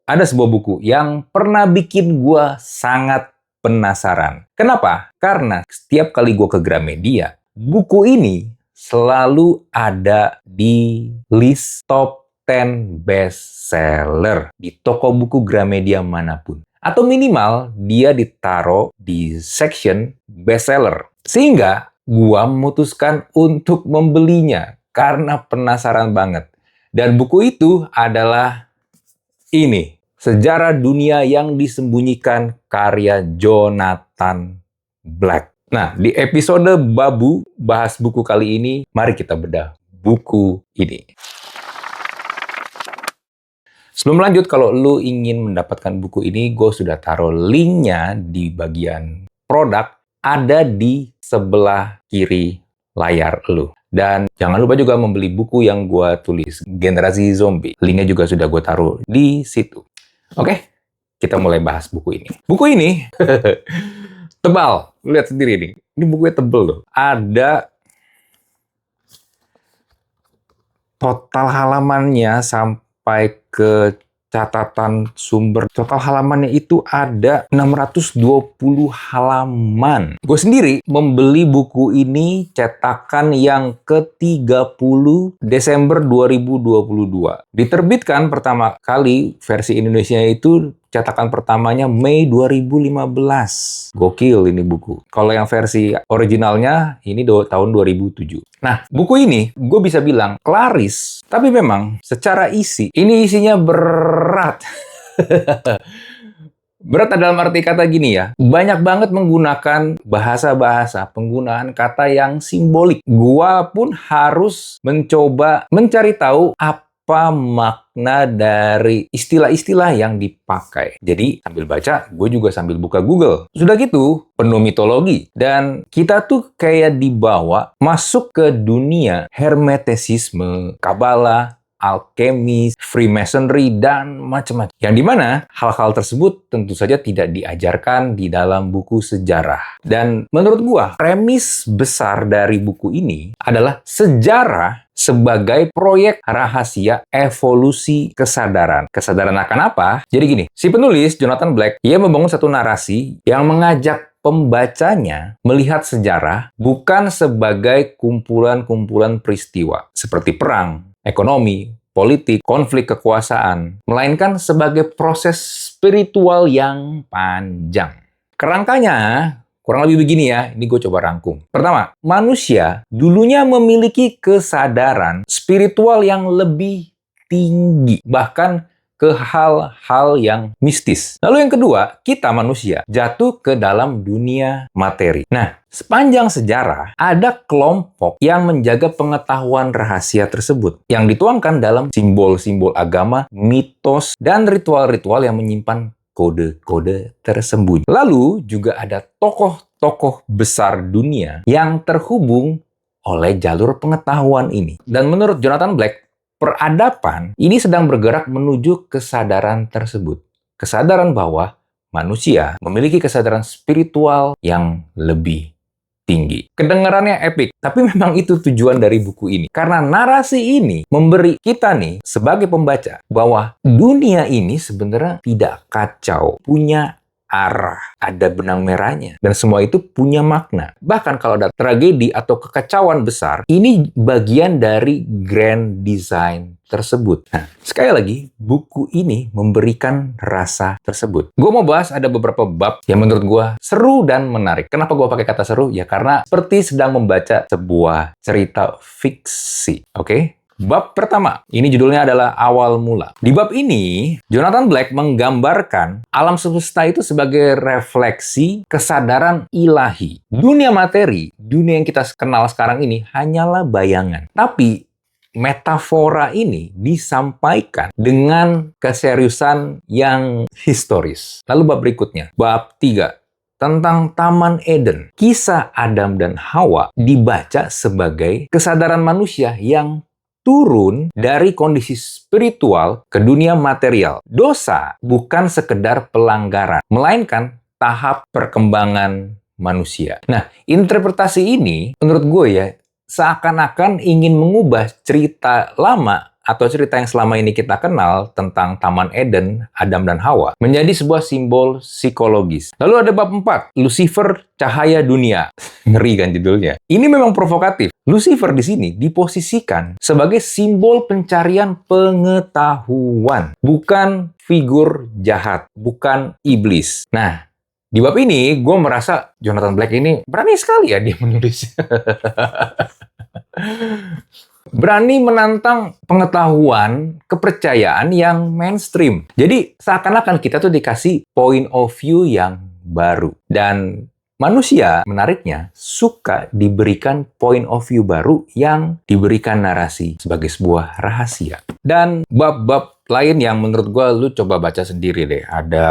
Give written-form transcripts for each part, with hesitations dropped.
ada sebuah buku yang pernah bikin gue sangat penasaran. Kenapa? Karena setiap kali gue ke Gramedia, buku ini selalu ada di list top 10 bestseller di toko buku Gramedia manapun. Atau minimal dia ditaruh di section bestseller. Sehingga gua memutuskan untuk membelinya karena penasaran banget. Dan buku itu adalah ini, Sejarah Dunia yang Disembunyikan karya Jonathan Black. Nah, di episode Babu bahas buku kali ini, mari kita bedah buku ini. Sebelum lanjut, kalau lu ingin mendapatkan buku ini, gue sudah taruh linknya di bagian produk, ada di sebelah kiri layar lu. Dan jangan lupa juga membeli buku yang gue tulis, Generasi Zombie. Linknya juga sudah gue taruh di situ. Oke, kita mulai bahas buku ini. Buku ini tebal. Lu lihat sendiri nih. Ini bukunya tebel loh. Ada total halamannya sampai ke catatan sumber. Total halamannya itu ada 620 halaman. Gue sendiri membeli buku ini cetakan yang ke-30 Desember 2022. Diterbitkan pertama kali versi Indonesia itu cetakan pertamanya Mei 2015. Gokil ini buku. Kalau yang versi originalnya ini tahun 2007. Nah, buku ini gue bisa bilang laris, tapi memang secara isi, ini isinya berat. Berat dalam arti kata gini ya, banyak banget menggunakan bahasa-bahasa, penggunaan kata yang simbolik. Gua pun harus mencoba mencari tahu apa makna dari istilah-istilah yang dipakai. Jadi, sambil baca, gue juga sambil buka Google. Sudah gitu, penuh mitologi. Dan kita tuh kayak dibawa masuk ke dunia hermetisisme, Kabbalah, alkemis, Freemasonry, dan macam-macam. Yang dimana hal-hal tersebut tentu saja tidak diajarkan di dalam buku sejarah. Dan menurut gua, premis besar dari buku ini adalah sejarah sebagai proyek rahasia evolusi kesadaran. Kesadaran akan apa? Jadi gini, si penulis, Jonathan Black, ia membangun satu narasi yang mengajak pembacanya melihat sejarah bukan sebagai kumpulan-kumpulan peristiwa seperti perang, ekonomi, politik, konflik kekuasaan, melainkan sebagai proses spiritual yang panjang. Kerangkanya kurang lebih begini ya, ini gue coba rangkum. Pertama, manusia dulunya memiliki kesadaran spiritual yang lebih tinggi, bahkan ke hal-hal yang mistis. Lalu yang kedua, kita manusia jatuh ke dalam dunia materi. Nah, sepanjang sejarah, ada kelompok yang menjaga pengetahuan rahasia tersebut, yang dituangkan dalam simbol-simbol agama, mitos, dan ritual-ritual yang menyimpan kode-kode tersembunyi. Lalu juga ada tokoh-tokoh besar dunia yang terhubung oleh jalur pengetahuan ini. Dan menurut Jonathan Black, peradaban ini sedang bergerak menuju kesadaran tersebut. Kesadaran bahwa manusia memiliki kesadaran spiritual yang lebih tinggi. Kedengarannya epik, tapi memang itu tujuan dari buku ini. Karena narasi ini memberi kita nih, sebagai pembaca, bahwa dunia ini sebenarnya tidak kacau, punya arah, ada benang merahnya, dan semua itu punya makna. Bahkan kalau ada tragedi atau kekacauan besar, ini bagian dari grand design tersebut. Nah, sekali lagi, buku ini memberikan rasa tersebut. Gue mau bahas ada beberapa bab yang menurut gue seru dan menarik. Kenapa gue pakai kata seru? Ya karena seperti sedang membaca sebuah cerita fiksi. Oke? Bab pertama, ini judulnya adalah Awal Mula. Di bab ini, Jonathan Black menggambarkan alam semesta itu sebagai refleksi kesadaran ilahi. Dunia materi, dunia yang kita kenal sekarang ini hanyalah bayangan. Tapi metafora ini disampaikan dengan keseriusan yang historis. Lalu bab berikutnya, bab 3. Tentang Taman Eden. Kisah Adam dan Hawa dibaca sebagai kesadaran manusia yang turun dari kondisi spiritual ke dunia material. Dosa bukan sekedar pelanggaran, melainkan tahap perkembangan manusia. Nah, interpretasi ini menurut gue ya, seakan-akan ingin mengubah cerita lama atau cerita yang selama ini kita kenal tentang Taman Eden, Adam dan Hawa, menjadi sebuah simbol psikologis. Lalu ada bab 4, Lucifer, cahaya dunia. Ngeri kan judulnya. Ini memang provokatif. Lucifer di sini diposisikan sebagai simbol pencarian pengetahuan, bukan figur jahat, bukan iblis. Nah, di bab ini, gue merasa Jonathan Black ini berani sekali ya dia menulis. Berani menantang pengetahuan, kepercayaan yang mainstream. Jadi, seakan-akan kita tuh dikasih point of view yang baru. Dan manusia, menariknya, suka diberikan point of view baru yang diberikan narasi sebagai sebuah rahasia. Dan bab-bab lain yang menurut gue lu coba baca sendiri deh. Ada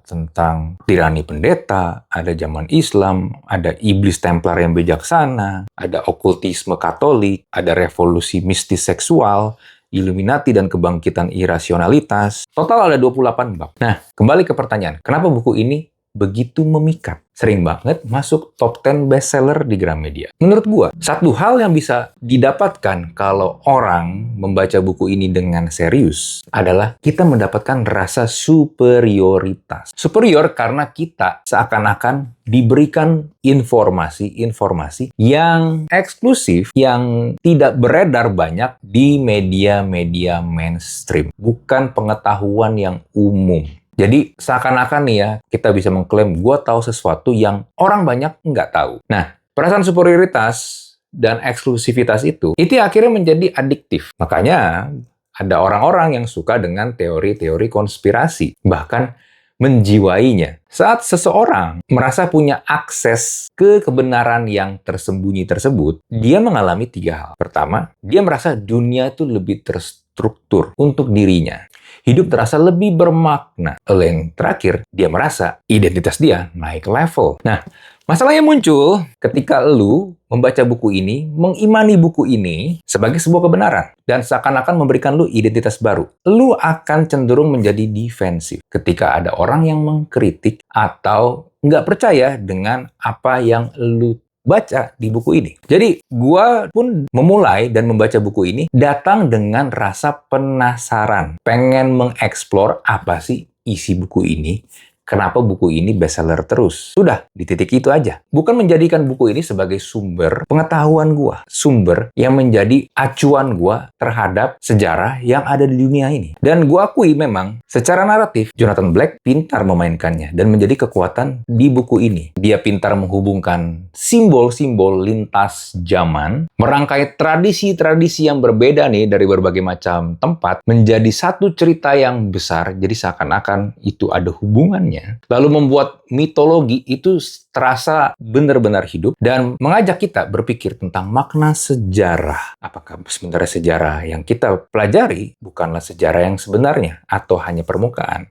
tentang tirani pendeta, ada zaman Islam, ada iblis Templar yang bijaksana, ada okultisme Katolik, ada revolusi mistis seksual, Illuminati dan kebangkitan irasionalitas. Total ada 28 bab. Nah, kembali ke pertanyaan, kenapa buku ini begitu memikat? Sering banget masuk top 10 bestseller di Gramedia. Menurut gua, satu hal yang bisa didapatkan kalau orang membaca buku ini dengan serius adalah kita mendapatkan rasa superioritas. Superior karena kita seakan-akan diberikan informasi-informasi yang eksklusif, yang tidak beredar banyak di media-media mainstream. Bukan pengetahuan yang umum. Jadi seakan-akan nih ya, kita bisa mengklaim gue tahu sesuatu yang orang banyak nggak tahu. Nah, perasaan superioritas dan eksklusivitas itu akhirnya menjadi adiktif. Makanya ada orang-orang yang suka dengan teori-teori konspirasi, bahkan menjiwainya. Saat seseorang merasa punya akses ke kebenaran yang tersembunyi tersebut, dia mengalami 3 hal. Pertama, dia merasa dunia itu lebih terstruktur untuk dirinya. Hidup terasa lebih bermakna. Lalu yang terakhir, dia merasa identitas dia naik level. Nah, masalahnya muncul ketika lu membaca buku ini, mengimani buku ini sebagai sebuah kebenaran, dan seakan-akan memberikan lu identitas baru. Lu akan cenderung menjadi defensif ketika ada orang yang mengkritik atau nggak percaya dengan apa yang lu baca di buku ini. Jadi, gua pun memulai dan membaca buku ini datang dengan rasa penasaran. Pengen mengeksplor apa sih isi buku ini. Kenapa buku ini bestseller terus? Sudah, di titik itu aja. Bukan menjadikan buku ini sebagai sumber pengetahuan gua. Sumber yang menjadi acuan gua terhadap sejarah yang ada di dunia ini. Dan gua akui memang, secara naratif, Jonathan Black pintar memainkannya dan menjadi kekuatan di buku ini. Dia pintar menghubungkan simbol-simbol lintas zaman, merangkai tradisi-tradisi yang berbeda nih dari berbagai macam tempat, menjadi satu cerita yang besar, jadi seakan-akan itu ada hubungannya. Lalu membuat mitologi itu terasa benar-benar hidup dan mengajak kita berpikir tentang makna sejarah. Apakah sebenarnya sejarah yang kita pelajari bukanlah sejarah yang sebenarnya atau hanya permukaan?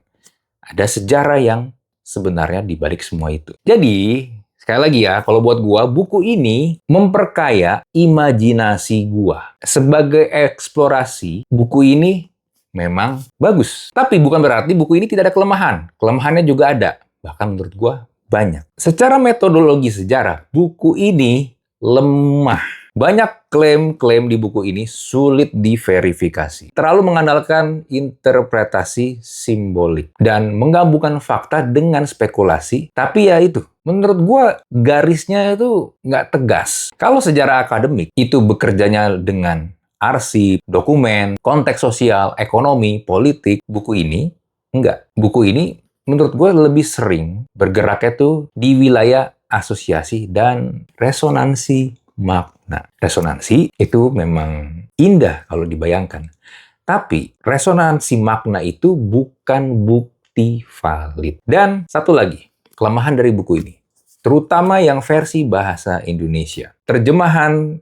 Ada sejarah yang sebenarnya di balik semua itu. Jadi, sekali lagi ya, kalau buat gua, buku ini memperkaya imajinasi gua. Sebagai eksplorasi, buku ini memang bagus. Tapi bukan berarti buku ini tidak ada kelemahan. Kelemahannya juga ada. Bahkan menurut gua banyak. Secara metodologi sejarah, buku ini lemah. Banyak klaim-klaim di buku ini sulit diverifikasi. Terlalu mengandalkan interpretasi simbolik. Dan menggabungkan fakta dengan spekulasi. Tapi ya itu, menurut gua garisnya itu nggak tegas. Kalau sejarah akademik itu bekerjanya dengan arsip, dokumen, konteks sosial, ekonomi, politik, buku ini enggak. Buku ini menurut gue lebih sering bergeraknya tuh di wilayah asosiasi dan resonansi makna. Resonansi itu memang indah kalau dibayangkan. Tapi resonansi makna itu bukan bukti valid. Dan satu lagi, kelemahan dari buku ini, terutama yang versi bahasa Indonesia. Terjemahan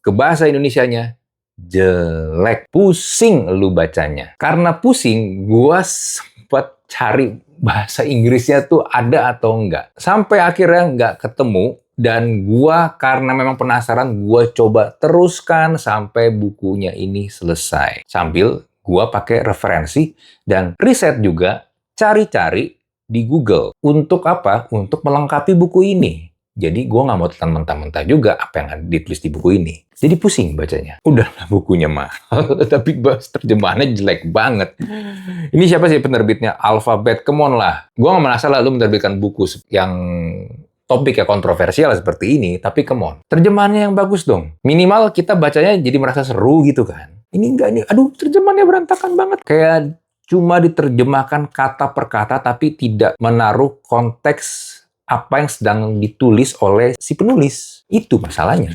ke bahasa Indonesianya jelek. Pusing lu bacanya. Karena pusing, gua sempat cari bahasa Inggrisnya tuh ada atau enggak. Sampai akhirnya nggak ketemu. Dan gua karena memang penasaran, gua coba teruskan sampai bukunya ini selesai. Sambil gua pakai referensi dan riset juga, cari-cari di Google. Untuk apa? Untuk melengkapi buku ini. Jadi gue nggak mau telan mentah-mentah juga apa yang ada ditulis di buku ini. Jadi pusing bacanya. Udahlah bukunya mahal, tapi terjemahannya jelek banget. Ini siapa sih penerbitnya? Alphabet, come on lah. Gue nggak merasa lah lu menerbitkan buku yang topik ya kontroversial seperti ini, tapi come on. Terjemahannya yang bagus dong. Minimal kita bacanya jadi merasa seru gitu kan. Ini enggak, ini aduh terjemahannya berantakan banget. Kayak cuma diterjemahkan kata per kata, tapi tidak menaruh konteks apa yang sedang ditulis oleh si penulis. Itu masalahnya.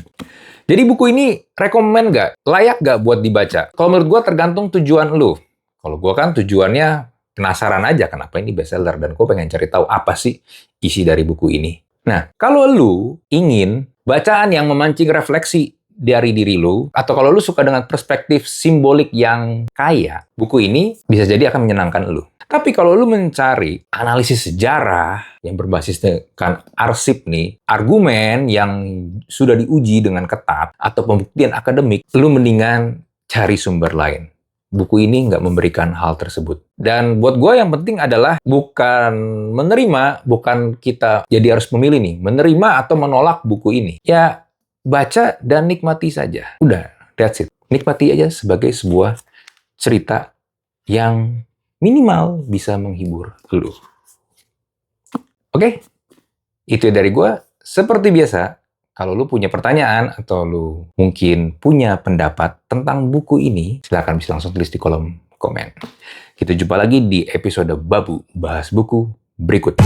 Jadi buku ini rekomen nggak? Layak nggak buat dibaca? Kalau menurut gue tergantung tujuan lu. Kalau gue kan tujuannya penasaran aja kenapa ini bestseller, dan gue pengen cari tahu apa sih isi dari buku ini. Nah, kalau lu ingin bacaan yang memancing refleksi dari diri lu, atau kalau lu suka dengan perspektif simbolik yang kaya, buku ini bisa jadi akan menyenangkan lu. Tapi kalau lu mencari analisis sejarah yang berbasis dengan arsip nih, argumen yang sudah diuji dengan ketat, atau pembuktian akademik, lu mendingan cari sumber lain. Buku ini nggak memberikan hal tersebut. Dan buat gue yang penting adalah bukan menerima, bukan kita jadi harus memilih nih, menerima atau menolak buku ini. Ya, baca dan nikmati saja. Udah, that's it. Nikmati aja sebagai sebuah cerita yang minimal bisa menghibur lu. Oke? Itu dari gue. Seperti biasa, kalau lu punya pertanyaan atau lu mungkin punya pendapat tentang buku ini, silakan bisa langsung tulis di kolom komen. Kita jumpa lagi di episode Babu Bahas Buku berikut.